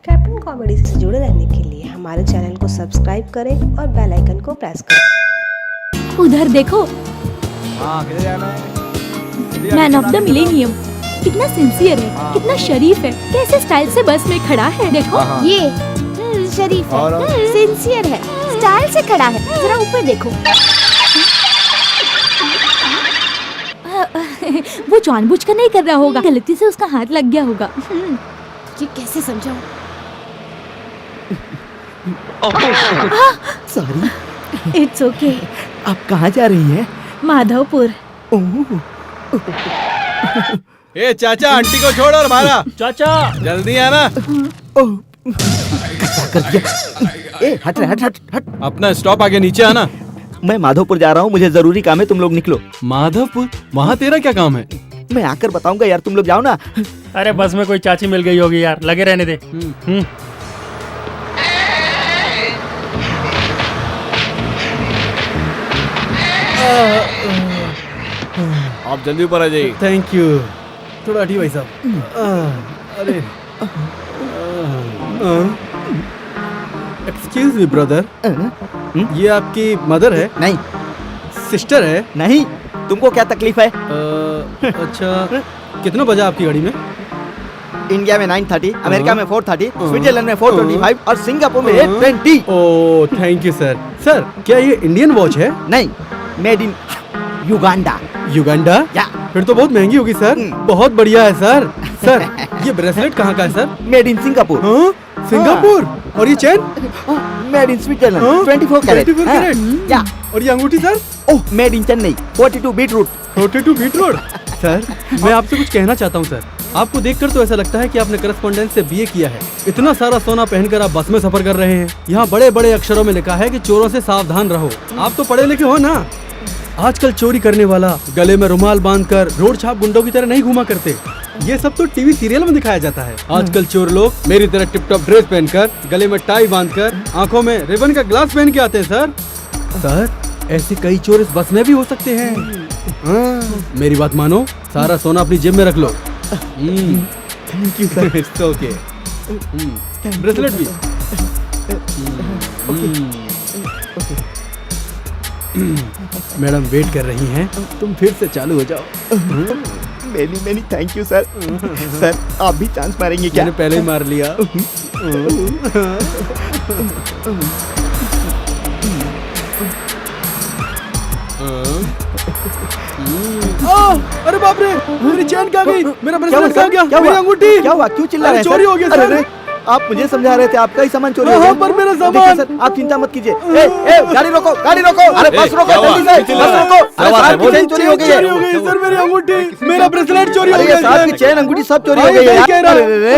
Captain comedy से जुड़े रहने के लिए हमारे चैनल को सब्सक्राइब करें और बेल आइकन को प्रेस करें। उधर देखो, किधर जाना है? मैन ऑफ द मिलेनियम कितना सिंसियर है, कितना शरीफ है, कैसे स्टाइल से बस में खड़ा है। देखो ये शरीफ है, सिंसियर है, स्टाइल से खड़ा है। जरा ऊपर देखो। वो जानबूझकर नहीं कर रहा होगा, गलती से उसका हाथ लग गया होगा। ये कैसे समझाऊं? सॉरी। It's okay. आप कहाँ जा रही हैं? माधवपुर। ए चाचा, आंटी को छोड़ और मारा। चाचा जल्दी आना। कर दिया। ए, हट हट हट हट। अपना स्टॉप आगे नीचे आना। मैं माधवपुर जा रहा हूँ, मुझे जरूरी काम है, तुम लोग निकलो। माधवपुर? वहाँ तेरा क्या काम है? मैं आकर बताऊंगा यार, तुम लोग जाओ ना। अरे बस में कोई चाची मिल गई होगी यार, लगे रहने दे। आप जल्दी ऊपर आ जाइए। Thank you. थोड़ा हटिए भाई साहब। अरे एक्सक्यूज मी ब्रदर, ये आपकी मदर है? नहीं सिस्टर है? नहीं, तुमको क्या तकलीफ है? अच्छा, कितना बजा आपकी गाड़ी में? इंडिया में 9:30, अमेरिका में 4:30, स्विट्जरलैंड में 4:25 और सिंगापुर में 8:20। Oh thank you sir. Sir क्या ये इंडियन वॉच है? नहीं, मेड इन युगांडा। युगांडा? या फिर तो बहुत महंगी होगी सर। बहुत बढ़िया है सर। सर ये ब्रेसलेट कहाँ का है सर? Made in Singapore. हाँ? सिंगापुर? और ये चेन? मेड इन स्विट्जरलैंड, हाँ? 24 कैरेट। 24 कैरेट? या और ये अंगूठी sir? Oh, made in Chennai, 42 beat route. 42 beat road. Sir मैं आपसे कुछ कहना चाहता हूँ सर। आपको देखकर तो ऐसा लगता है कि आपने करस्पॉन्डेंस से बीए किया है। इतना सारा सोना पहनकर आप बस में सफर कर रहे हैं। यहाँ बड़े बड़े अक्षरों में लिखा है कि चोरों से सावधान रहो। आप तो पढ़े लिखे हो ना। आजकल चोरी करने वाला गले में रुमाल बांधकर रोड छाप गुंडों की तरह नहीं घुमा करते। ये सब तो टीवी सीरियल में दिखाया जाता है। आजकल चोर लोग मेरी तरह टिप टॉप ड्रेस पहनकर, गले में टाई बांधकर, आंखों में रिबन का ग्लास पहन के आते हैं सर। सर ऐसे कई चोर इस बस में भी हो सकते हैं। मेरी बात मानो, सारा सोना अपनी जेब में रख लो। Thank you sir. It's okay. Bracelet भी। मैडम वेट कर रही हैं, तुम फिर से चालू हो जाओ। Many many thank you sir. Sir आप भी चांस मारेंगे क्या? मैंने पहले ही मार लिया। अरे बाप रे, मेरी चैन कहाँ गई? मेरा ब्रेसलेट कहाँ गया? मेरी अंगूठी? क्या हुआ? क्यों चिल्ला रहे हैं? चोरी हो गया अरे सर। रे, आप मुझे समझा रहे थे, आपका ही सामान चोरी हो हाँ, गया। पर मेरा देखिए सामान। सर, आप चिंता मत कीजिए। गाड़ी रोको, गाड़ी रोको। अरे बस रोको, जल्दी से बस रोको। अरे साहब की चेन चोरी हो गई चोरी हो है। गई सर, मेरी अंगूठी, मेरा ब्रेसलेट चोरी हो अरे गया ये साहब की सर। चेन अंगूठी सब चोरी हो भाई, गई है मैं कह यार। रहा अरे रे,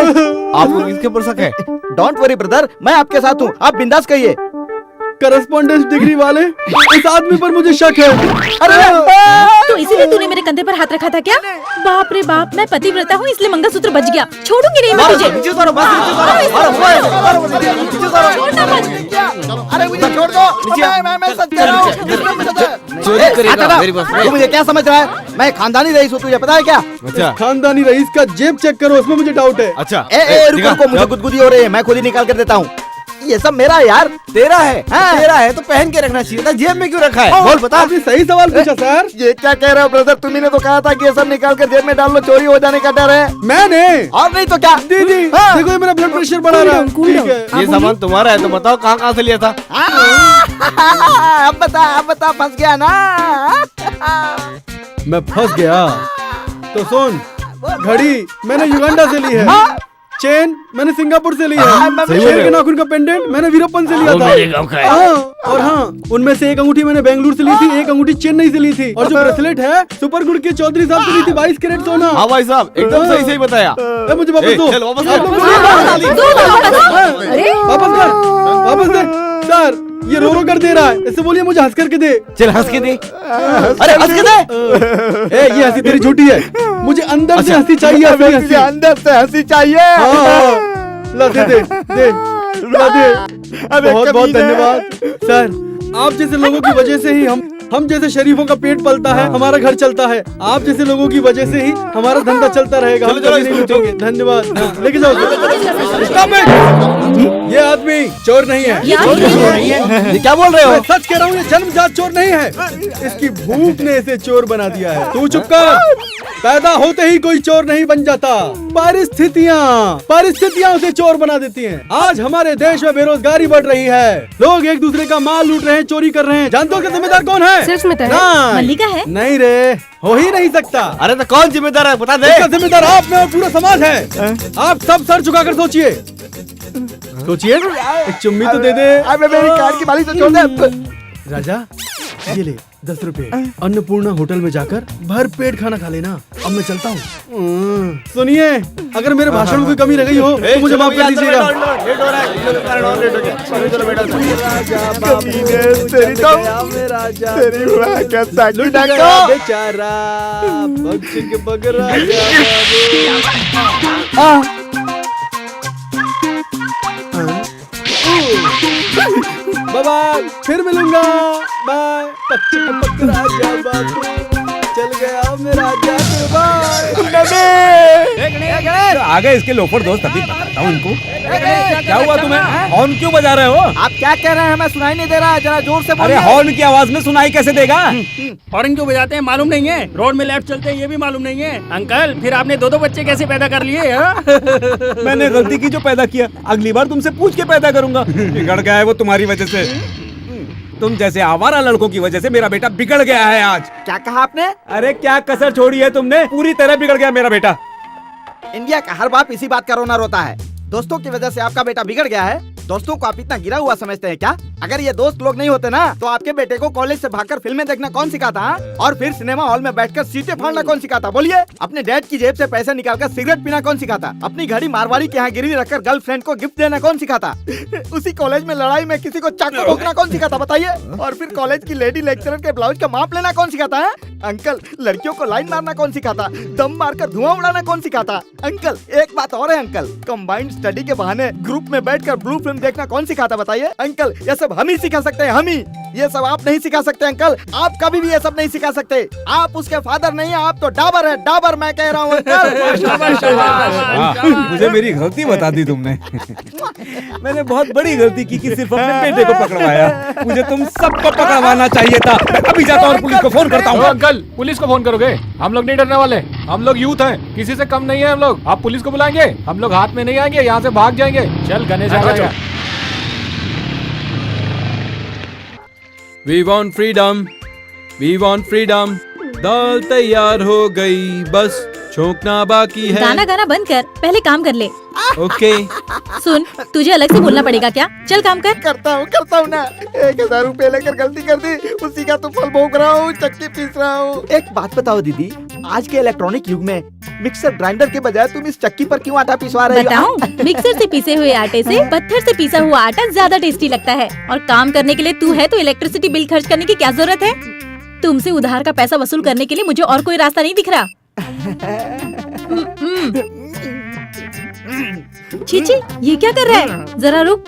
आपको किसके ऊपर शक है? डोंट वरी ब्रदर, मैं आपके साथ हूँ, आप बिंदास कहिए। करस्पॉन्डेंस डिग्री वाले इस आदमी पर मुझे शक है। अरे तो इसीलिए तूने मेरे कंधे पर हाथ रखा था क्या? बाप रे बाप, मैं पतिव्रता हूँ इसलिए मंगलसूत्र बच गया। छोड़ूंगी नहीं मैं तुझे। छोड़ना मत। अरे मुझे छोड़ दो। मैं सच कह रहा हूँ। चोरी करेगा मेरी बस में। तू मुझे क्या समझ रहा है? मैं खानदानी रईस हूँ, तुझे पता है क्या? अच्छा खानदानी रईस का जेब चेक करो, उसमें मुझे डाउट है। अच्छा। रुको रुको, मुझे गुदगुदी हो रही है, मैं खुद ही निकाल कर देता हूँ। ये सब मेरा है यार। तेरा है? हाँ। तेरा है तो पहन के रखना चाहिए था, जेब में क्यों रखा है? बोल बता। आपने सही सवाल पूछा सर। ये क्या कह रहे हो ब्रदर? तुम्ही तो कहा था कि ये सब निकाल कर जेब में डाल लो, चोरी हो जाने का डर है। मैंने और नहीं तो क्या? दीदी हाँ। देखो, ये मेरा ब्लड प्रेशर बढ़ा रहा है। ठीक है। ये सामान तुम्हारा है तो बताओ कहाँ से लिया था? अब बता, फंस गया ना। मैं फंस गया तो सुन, घड़ी मैंने युगांडा से ली है, चेन मैंने सिंगापुर से ली है, शेर के नाखून का पेंडेंट मैंने वीरप्पन से लिया था। मेरे गाँव का है। हाँ, और हाँ, उनमें से एक अंगूठी मैंने बेंगलुरु से ली थी, एक अंगूठी चेन्नई से ली थी, और जो ब्रेसलेट है सुपरगुड के चौधरी साहब से ली थी, 22 कैरेट सोना। हाँ भाई साहब, एकदम सही सही बताया। मुझे वापस दो। चल वापस आप लोग मुझे वापस कर, वापस दे। सर ये रो कर दे रहा है, इससे बोलिए मुझे हंस करके दे। चल हंस के दे। अरे हंस के दे। ये हंसी तेरी झूठी है, मुझे अंदर से हंसी चाहिए। हंसी अंदर से हंसी चाहिए। ला दे ला दे। बहुत बहुत धन्यवाद सर, आप जैसे लोगों की वजह से ही हम हम जैसे शरीफों का पेट पलता है, हमारा घर चलता है। आप जैसे लोगों की वजह से ही हमारा धंधा चलता रहेगा। हम कभी नहीं रुकेंगे। धन्यवाद। लेके जाओ। Stop it! ये आदमी चोर नहीं है। ये क्या बोल रहे हो? मैं सच कह रहा हूँ, ये जन्मजात चोर नहीं है। इसकी भूख ने इसे चोर बना दिया है। तू चुप कर। पैदा होते ही कोई चोर नहीं बन जाता। परिस्थितियाँ उसे चोर बना देती हैं। आज हमारे देश में बेरोजगारी बढ़ रही है। लोग एक दूसरे का माल लूट रहे हैं, चोरी कर रहे हैं। जानते हो कि जिम्मेदार कौन है? सिर्फ स्मिता है। नहीं। मल्लिका है। नहीं रे, हो ही नहीं सकता। अरे तो कौन जिम्मेदार है बता दे। इसका जिम्मेदार आप में और पूरा समाज है। आप सब सर झुकाकर सोचिए। सोचिए, एक चुम्मी तो दे दे। अबे मेरी कार की मालिक तो छोड़ दे। राजा, ये ले 10 रुपए। अन्नपूर्णा होटल में जाकर भर पेट खाना खा लेना। अब मैं चलता हूँ। सुनिए, अगर मेरे भाषण में कोई कमी रह गई हो तो मुझे माफ कर दीजिएगा। लेट हो रहा है। चलो बेटा। तेरी तो राजा तेरी हुआ क्या साकी लुट डाको। गया बेचारा बक्स के बगरा। बाय, फिर मिलूंगा। बाय। पक्के पक्के राजा बाबू चल गया मेरा जाकर। बाय। आ गए इसके लोफर दोस्त। अभी बताता हूँ इनको। क्या हुआ तुम्हें? हॉर्न क्यों बजा रहे हो? आप क्या कह रहे हैं? हमें सुनाई नहीं दे रहा है, जरा जोर से अरे बोलिए। हॉर्न की आवाज में सुनाई कैसे देगा? हॉर्न क्यों बजाते हैं मालूम नहीं है? रोड में लेफ्ट चलते हैं ये भी मालूम नहीं है? अंकल फिर आपने दो बच्चे कैसे पैदा कर लिए? मैंने गलती की जो पैदा किया, अगली बार तुमसे पूछ के पैदा करूंगा। बिगड़ गया है वो तुम्हारी वजह से। तुम जैसे आवारा लड़कों की वजह से मेरा बेटा बिगड़ गया है आज। क्या कहा आपने? अरे क्या कसर छोड़ी है तुमने? पूरी तरह बिगड़ गया मेरा बेटा। इंडिया का हर बाप इसी बात का रोना रोता है। दोस्तों की वजह से आपका बेटा बिगड़ गया है। दोस्तों को आप इतना गिरा हुआ समझते हैं क्या? अगर ये दोस्त लोग नहीं होते ना तो आपके बेटे को कॉलेज से भागकर फिल्में देखना कौन सिखाता? और फिर सिनेमा हॉल में बैठकर सीटें फाड़ना कौन सिखाता? बोलिए। अपने डैड की जेब से पैसे निकालकर सिगरेट पीना कौन सिखाता? अपनी घड़ी मारवाड़ी के यहाँ गिरवी रखकर गर्लफ्रेंड को गिफ्ट देना कौन सिखाता? उसी कॉलेज में लड़ाई में किसी को चाकू ठोकना कौन सिखाता? बताइए। और फिर कॉलेज की लेडी लेक्चरर के ब्लाउज का माप लेना कौन सिखाता है? अंकल, लड़कियों को लाइन मारना कौन सिखाता? दम मारकर धुआं उड़ाना कौन सिखाता? अंकल, एक बात और है अंकल, कंबाइंड स्टडी के बहाने ग्रुप में बैठकर ब्लू फिल्म देखना कौन सिखाता? बताइए। अंकल, ये सब हम ही सिखा सकते हैं, हम ही। ये सब आप नहीं सिखा सकते अंकल। आप कभी भी ये सब नहीं सिखा सकते। आप उसके फादर नहीं है, आप तो डाबर है, डाबर। मैं कह रहा हूँ अंकल। मुझे मेरी गलती बता दी तुमने। मैंने बहुत बड़ी गलती की कि सिर्फ अपने बेटे को पकड़वाया। मुझे तुम सबको पकड़वाना चाहिए था। अभी जाता हूँ और पुलिस को फोन करता हूँ। अंकल, पुलिस को फोन करोगे? हम लोग नहीं डरने वाले। हम लोग यूथ हैं, किसी से कम नहीं है हम लोग। आप पुलिस को बुलाएंगे? हम लोग हाथ में नहीं आएंगे, यहाँ से भाग जाएंगे। चल गणेश आ जाएगा। We want freedom, we want freedom। दाल तैयार हो गई, बस छोंकना बाकी है। गाना गाना बंद कर, पहले काम कर ले। ओके। सुन, तुझे अलग से बोलना पड़ेगा क्या? चल काम कर। करता हूँ ना। 1000 रुपए लेकर गलती कर दी, उसी का तो फल भोग रहा हूँ, चक्की पीस रहा हूँ। एक बात बताओ दीदी, आज के इलेक्ट्रॉनिक युग में मिक्सर ग्राइंडर के बजाय तुम इस चक्की पर क्यों आटा पिसवा रही हो? बताऊं? मिक्सर से पीसे हुए आटे से पत्थर से पीसा हुआ आटा ज्यादा टेस्टी लगता है। और काम करने के लिए तू है तो इलेक्ट्रिसिटी बिल खर्च करने की क्या जरूरत है? तुमसे उधार का पैसा वसूल करने के लिए मुझे और कोई रास्ता नहीं दिख रहा। चीची, ये क्या कर रहा है? जरा रुक।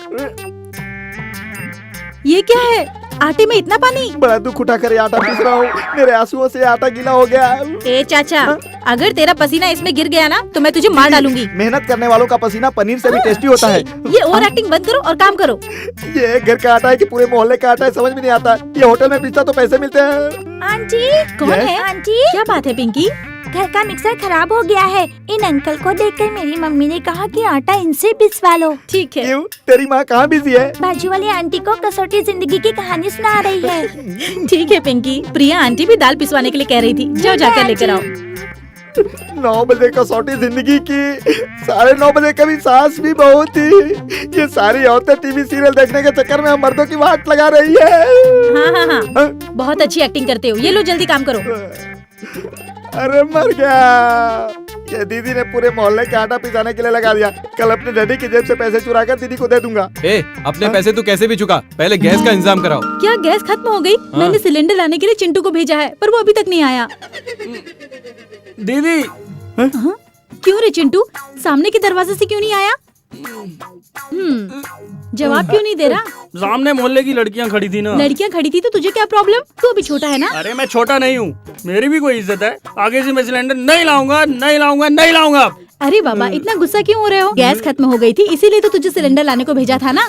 ये क्या है? आटे में इतना पानी? बड़ा दुख उठाकर ये आटा पीस रहा हूँ, मेरे आंसुओं से आटा गीला हो गया। ए चाचा, अगर तेरा पसीना इसमें गिर गया ना तो मैं तुझे मार डालूंगी। मेहनत करने वालों का पसीना पनीर से भी टेस्टी होता है। ये ओवर एक्टिंग बंद करो और काम करो। ये घर का आटा है कि पूरे मोहल्ले का आटा है, समझ में नहीं आता। ये होटल में पिसता तो पैसे मिलते हैं। आंटी, कौन है? आंटी, क्या बात है पिंकी? घर का मिक्सर खराब हो गया है। इन अंकल को देखकर मेरी मम्मी ने कहा कि आटा इनसे पिसवा लो। ठीक है। क्यों? तेरी माँ कहाँ बिजी है? बाजू वाली आंटी को कसौटी जिंदगी की कहानी सुना रही है। ठीक है पिंकी, प्रिया आंटी भी दाल पिसवाने के लिए कह रही थी। जाओ जाकर लेकर आओ। 9 बजे कसौटी जिंदगी की, 9:30 बजे कभी सास भी बहू थी। ये सारी औरतें टीवी सीरियल देखने के चक्कर में हम मर्दों की वाट लगा रही है। हाँ, बहुत अच्छी एक्टिंग करते हो। ये लो जल्दी काम करो। अरे मर गया। ये दीदी ने पूरे मोहल्ले का आटा पिसाने के लिए लगा दिया। कल अपने डैडी की जेब से पैसे चुरा कर दीदी को दे दूंगा। अपने पैसे तू कैसे भी चुका, पहले गैस का इंतजाम कराओ। क्या गैस खत्म हो गई? मैंने सिलेंडर लाने के लिए चिंटू को भेजा है, पर वो अभी तक नहीं आया। दीदी, क्यों रे चिंटू, सामने के दरवाजे से क्यों नहीं आया? जवाब क्यों नहीं दे रहा? सामने मोहल्ले की लड़कियां खड़ी थी ना। लड़कियां खड़ी थी तो तुझे क्या प्रॉब्लम? तू अभी छोटा है ना। अरे मैं छोटा नहीं हूँ, मेरी भी कोई इज्जत है। आगे से मैं सिलेंडर नहीं लाऊंगा, नहीं लाऊंगा, नहीं लाऊंगा। अरे बाबा इतना गुस्सा क्यों हो रहे हो? गैस खत्म हो गई थी इसीलिए तो तुझे सिलेंडर लाने को भेजा था ना।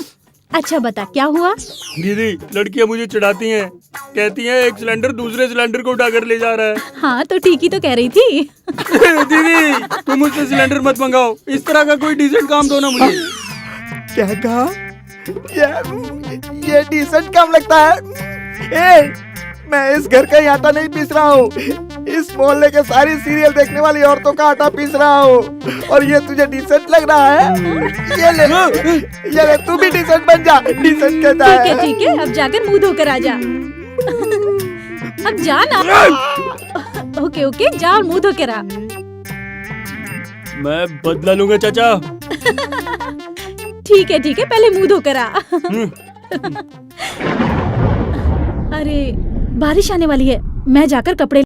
अच्छा बता क्या हुआ? दीदी लड़कियां मुझे चिढ़ाती हैं, कहती हैं एक सिलेंडर दूसरे सिलेंडर को उठाकर ले जा रहा है। हाँ तो ठीक ही तो कह रही थी। दीदी तुम मुझसे सिलेंडर मत मंगाओ, इस तरह का कोई डिसेंट काम दो ना मुझे। क्या कहा? ये डिसेंट काम लगता है? ए, मैं इस घर का आटा नहीं पीस रहा हूँ, इस मोहल्ले के सारी सीरियल देखने वाली औरतों का आटा पीस रहा हूँ, और ये तुझे डिसेंट लग रहा है? ये ले तू भी डिसेंट बन जा। डिसेंट कहता है। ठीक है अब जाकर मुंह धोकर आ जा। अब जा ना। ओके ओके जा और मुंह धोकर आ। मैं बदला लूंगा चाचा। ठीक है पहले मुंह धोकर आ। अरे बारिश आने वाली है, मैं जाकर कपड़े